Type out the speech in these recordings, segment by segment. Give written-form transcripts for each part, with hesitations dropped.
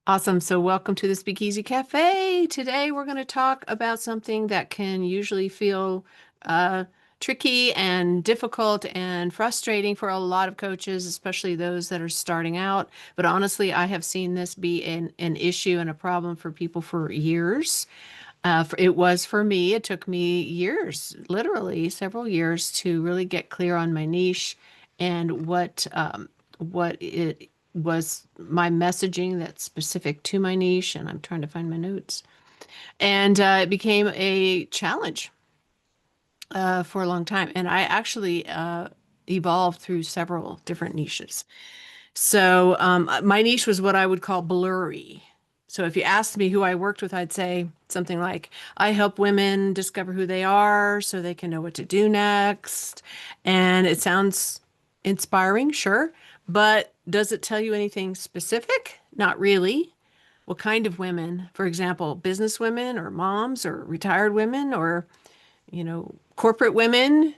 Awesome. So, welcome to the Speakeasy Cafe. Today, we're going to talk about something that can usually feel uh, tricky and difficult and frustrating for a lot of coaches, especially those that are starting out. But honestly, I have seen this be an issue and a problem for people for years. It was for me. It took me years, literally several years, to really get clear on my niche and what it was my messaging that's specific to my niche. And I'm trying to find my notes. And it became a challenge for a long time. And I actually evolved through several different niches. So my niche was what I would call blurry. So if you asked me who I worked with, I'd say something like, I help women discover who they are so they can know what to do next. And it sounds inspiring, sure, but does it tell you anything specific? Not really. What kind of women? For example, business women or moms or retired women or, corporate women,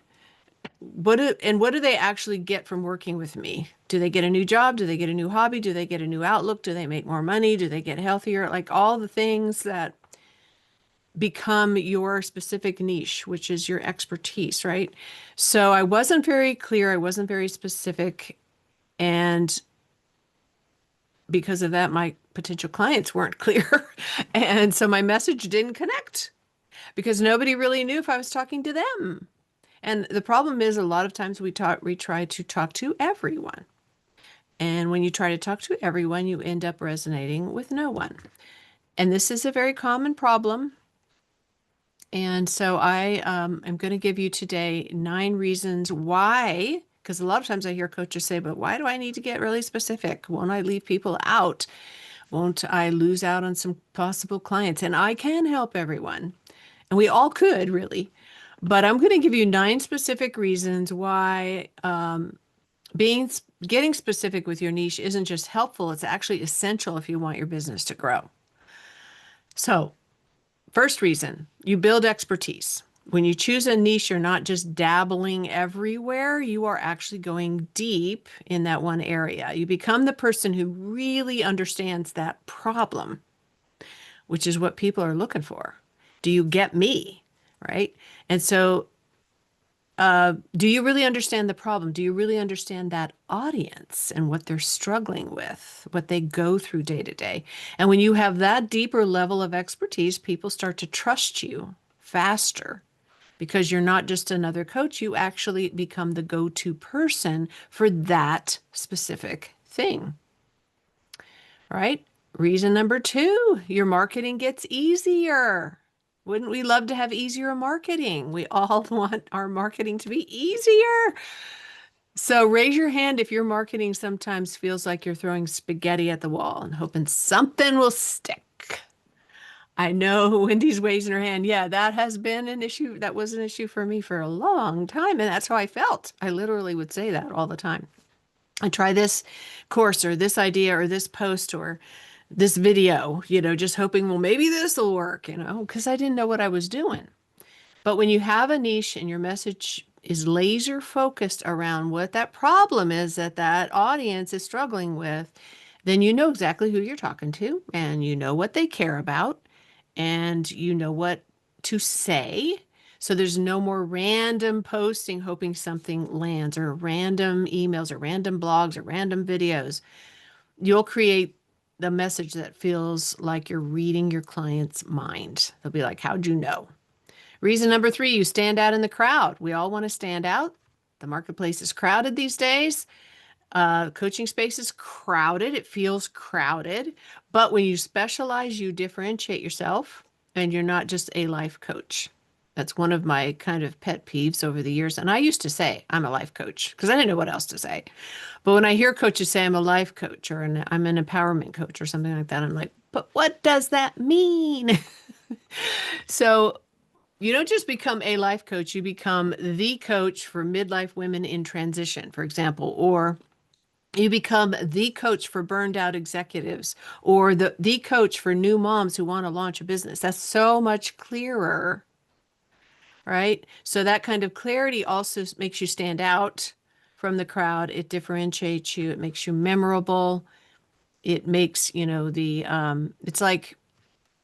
what do they actually get from working with me? Do they get a new job? Do they get a new hobby? Do they get a new outlook? Do they make more money? Do they get healthier? Like all the things that become your specific niche, which is your expertise, right? So I wasn't very clear. I wasn't very specific. And because of that, my potential clients weren't clear. And so my message didn't connect because nobody really knew if I was talking to them. And the problem is a lot of times we try to talk to everyone. And when you try to talk to everyone, you end up resonating with no one. And this is a very common problem. And so I am going to give you today 9 reasons why, because a lot of times I hear coaches say, but why do I need to get really specific? Won't I leave people out? Won't I lose out on some possible clients? And I can help everyone. And we all could really. But I'm going to give you 9 specific reasons why being getting specific with your niche isn't just helpful, it's actually essential if you want your business to grow. So, first reason, you build expertise. When you choose a niche, you're not just dabbling everywhere, you are actually going deep in that one area. You become the person who really understands that problem, which is what people are looking for. Do you get me? Right? And so do you really understand the problem? Do you really understand that audience and what they're struggling with, what they go through day to day? And when you have that deeper level of expertise, people start to trust you faster because you're not just another coach. You actually become the go-to person for that specific thing, right? Reason number 2, your marketing gets easier. Wouldn't we love to have easier marketing? We all want our marketing to be easier. So raise your hand if your marketing sometimes feels like you're throwing spaghetti at the wall and hoping something will stick. I know Wendy's raising her hand. Yeah, that has been an issue. That was an issue for me for a long time. And that's how I felt. I literally would say that all the time. I try this course or this idea or this post or this video, just hoping, well, maybe this will work, because I didn't know what I was doing. But when you have a niche and your message is laser focused around what that problem is that that audience is struggling with, then you know exactly who you're talking to and you know what they care about and you know what to say. So there's no more random posting hoping something lands or random emails or random blogs or random videos. You'll create the message that feels like you're reading your client's mind. They'll be like, how'd you know? Reason number 3, you stand out in the crowd. We all want to stand out. The marketplace is crowded these days. Coaching space is crowded. It feels crowded. But when you specialize, you differentiate yourself and you're not just a life coach. That's one of my kind of pet peeves over the years. And I used to say I'm a life coach because I didn't know what else to say. But when I hear coaches say I'm a life coach or I'm an empowerment coach or something like that, I'm like, but what does that mean? So you don't just become a life coach, you become the coach for midlife women in transition, for example, or you become the coach for burned out executives or the coach for new moms who want to launch a business. That's so much clearer, right? So that kind of clarity also makes you stand out from the crowd. It differentiates you, it makes you memorable. it makes, it's like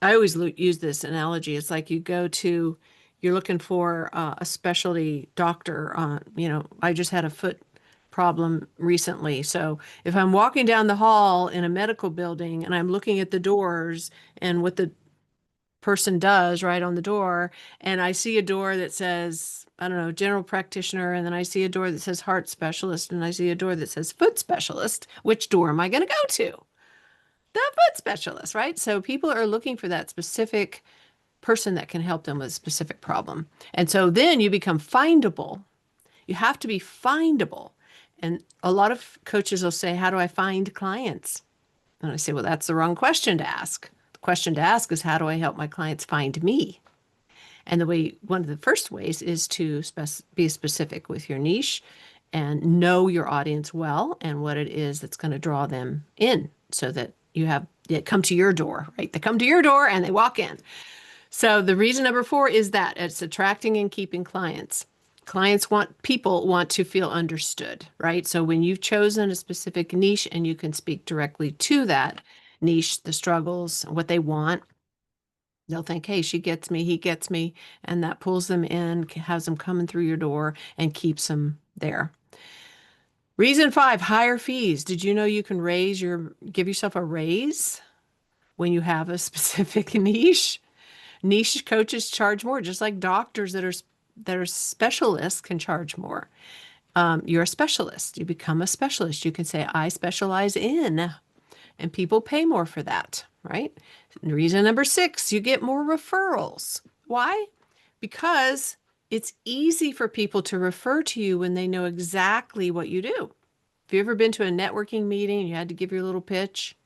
I always use this analogy. It's like you're looking for a specialty doctor. I just had a foot problem recently. So if I'm walking down the hall in a medical building and I'm looking at the doors and what the person does right on the door, and I see a door that says, I don't know, general practitioner, and then I see a door that says heart specialist, and I see a door that says foot specialist, which door am I going to go to? The foot specialist, right? So people are looking for that specific person that can help them with a specific problem. And so then you become findable. You have to be findable. And a lot of coaches will say, how do I find clients? And I say, well, that's the wrong question to ask. The question to ask is, how do I help my clients find me? And one of the first ways is to be specific with your niche and know your audience well and what it is that's going to draw them in so that they come to your door, right? They come to your door and they walk in. So the reason number 4 is that it's attracting and keeping clients. People want to feel understood, right? So when you've chosen a specific niche and you can speak directly to that niche, the struggles, what they want, they'll think, hey, she gets me, he gets me, and that pulls them in, has them coming through your door and keeps them there. Reason 5, higher fees. Did you know you can give yourself a raise when you have a specific niche? Niche coaches charge more, just like doctors that are specialists can charge more. You're a specialist. You become a specialist. You can say, I specialize in, and people pay more for that, right? Reason number 6, you get more referrals. Why? Because it's easy for people to refer to you when they know exactly what you do. Have you ever been to a networking meeting and you had to give your little pitch,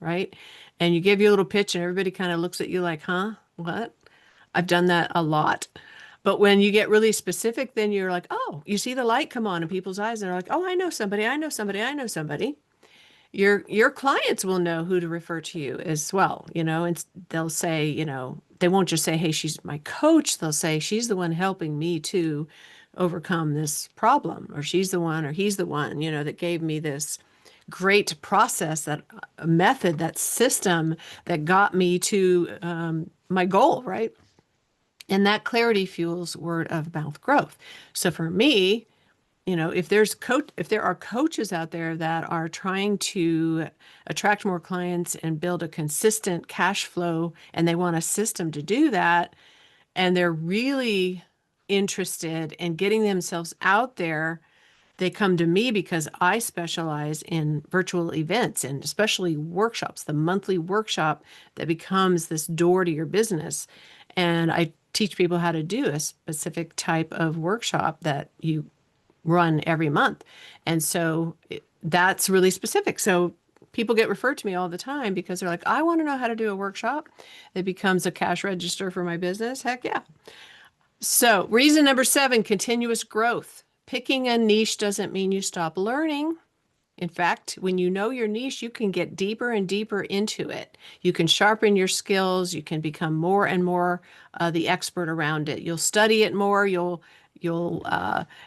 right? And you give your little pitch and everybody kind of looks at you like, huh? What? I've done that a lot. But when you get really specific, then you're like, oh, you see the light come on in people's eyes and they're like, oh, I know somebody, I know somebody, I know somebody. Your clients will know who to refer to you as well, and they'll say, they won't just say, hey, she's my coach. They'll say, she's the one helping me to overcome this problem, or she's the one, or he's the one, that gave me this great process, that method, that system that got me to my goal, right? And that clarity fuels word of mouth growth. So for me, if there are coaches out there that are trying to attract more clients and build a consistent cash flow, and they want a system to do that, and they're really interested in getting themselves out there, they come to me because I specialize in virtual events and especially workshops, the monthly workshop that becomes this door to your business. And I teach people how to do a specific type of workshop that you run every month. And so that's really specific. So people get referred to me all the time because they're like, I want to know how to do a workshop that becomes a cash register for my business. Heck yeah. So reason number 7, continuous growth. Picking a niche doesn't mean you stop learning. In fact, when you know your niche, you can get deeper and deeper into it. You can sharpen your skills. You can become more and more the expert around it. You'll study it more. You'll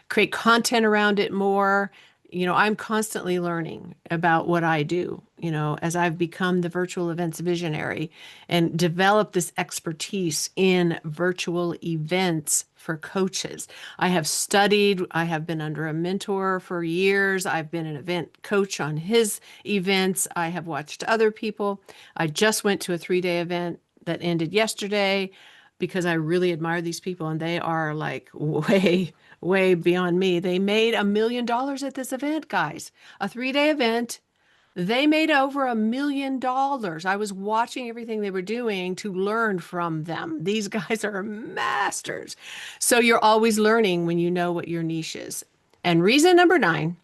create content around it more. I'm constantly learning about what I do, as I've become the virtual events visionary and developed this expertise in virtual events for coaches. I have been under a mentor for years. I've been an event coach on his events. I have watched other people. I just went to a 3-day event that ended yesterday because I really admire these people, and they are like way, way beyond me. They made $1 million at this event, guys. A 3-day event. They made over $1 million. I was watching everything they were doing to learn from them. These guys are masters. So you're always learning when you know what your niche is. And reason number 9,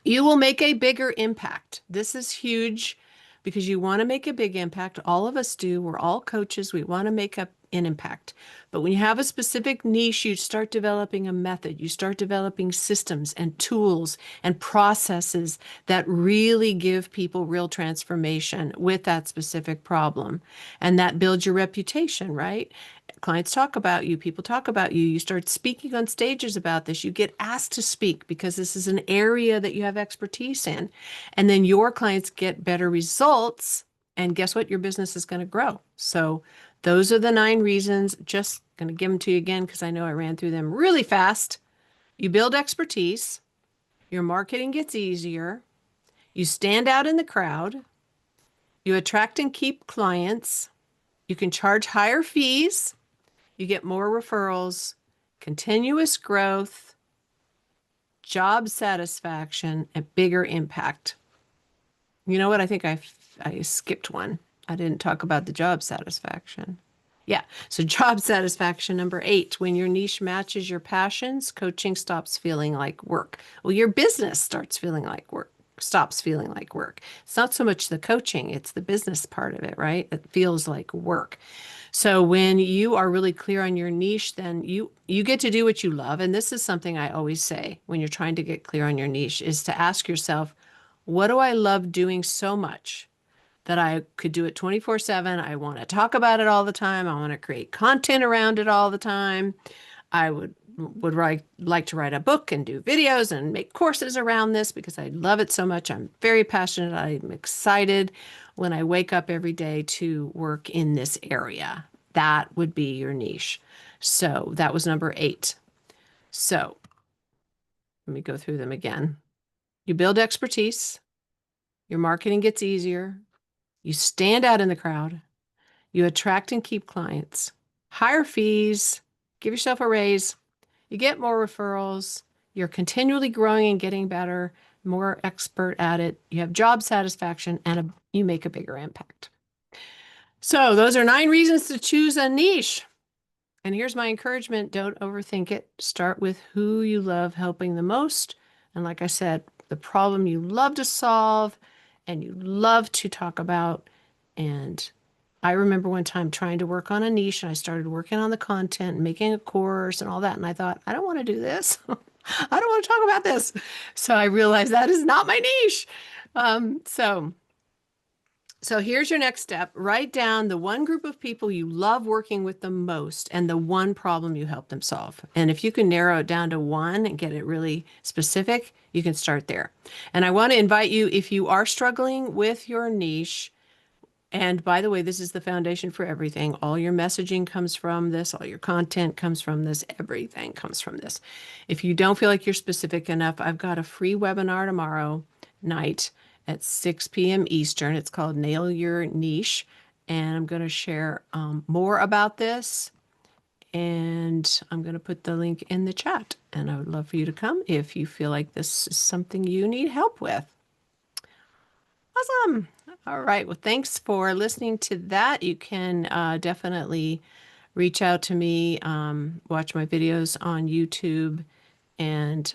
you will make a bigger impact. This is huge because you want to make a big impact. All of us do. We're all coaches. We want to make an impact. But when you have a specific niche, you start developing a method. You start developing systems and tools and processes that really give people real transformation with that specific problem. And that builds your reputation, right? clients talk about you, people talk about you, you start speaking on stages about this, you get asked to speak because this is an area that you have expertise in. And then your clients get better results. And guess what? Your business is going to grow. So those are the 9 reasons. Just going to give them to you again because I know I ran through them really fast. You build expertise. Your marketing gets easier. You stand out in the crowd. You attract and keep clients. You can charge higher fees. You get more referrals, continuous growth, job satisfaction, and bigger impact. You know what? I think I skipped one. I didn't talk about the job satisfaction. Yeah. So job satisfaction, number 8, when your niche matches your passions, coaching stops feeling like work. Well, your business starts feeling like work, stops feeling like work. It's not so much the coaching, it's the business part of it, right? It feels like work. So when you are really clear on your niche, then you get to do what you love. And this is something I always say when you're trying to get clear on your niche is to ask yourself, what do I love doing so much that I could do it 24/7? I want to talk about it all the time. I want to create content around it all the time. I would like to write a book and do videos and make courses around this because I love it so much. I'm very passionate. I'm excited when I wake up every day to work in this area. That would be your niche. So that was number 8. So let me go through them again. You build expertise. Your marketing gets easier. You stand out in the crowd. You attract and keep clients. Higher fees. Give yourself a raise. You get more referrals. You're continually growing and getting better, more expert at it. You have job satisfaction and you make a bigger impact. So those are 9 reasons to choose a niche. And here's my encouragement. Don't overthink it. Start with who you love helping the most. And like I said, the problem you love to solve and you love to talk about. And I remember one time trying to work on a niche and I started working on the content, making a course and all that. And I thought, I don't want to do this. I don't want to talk about this. So I realized that is not my niche. So here's your next step. Write down the one group of people you love working with the most and the one problem you help them solve. And if you can narrow it down to one and get it really specific, you can start there. And I want to invite you, if you are struggling with your niche, and by the way, this is the foundation for everything. All your messaging comes from this. All your content comes from this. Everything comes from this. If you don't feel like you're specific enough, I've got a free webinar tomorrow night at 6 p.m. Eastern. It's called Nail Your Niche. And I'm going to share more about this. And I'm going to put the link in the chat. And I would love for you to come if you feel like this is something you need help with. Awesome. All right. Well, thanks for listening to that. You can definitely reach out to me, watch my videos on YouTube, and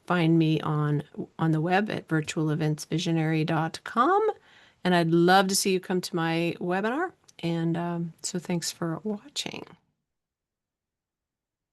find me on the web at virtualeventsvisionary.com. And I'd love to see you come to my webinar. And so thanks for watching.